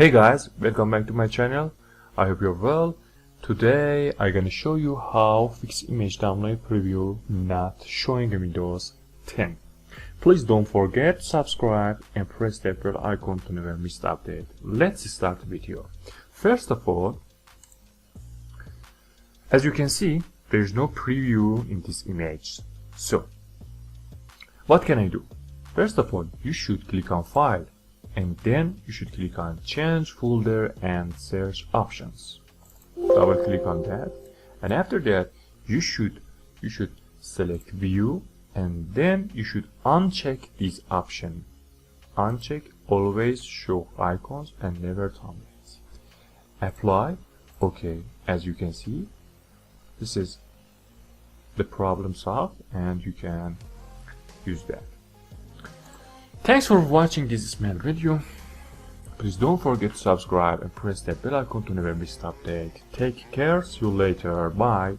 Hey guys, welcome back to my channel. I hope you're well. Today I'm gonna show you how fix image thumbnail preview not showing in Windows 10. Please don't forget to subscribe and press that bell icon to never miss the update. Let's start the video. First of all, as you can see, there's no preview in this image. So what can I do? First of all, you should click on File, and then you should click on Change Folder and Search Options. Double click on that, and after that you should select View, and then you should uncheck this option. Uncheck Always Show Icons and Never Thumbnails. Apply. Okay, as you can see, this is the problem solved, and you can use that. Thanks for watching this small video. Please don't forget to subscribe and press that bell icon to never miss the update. Take care, see you later, bye.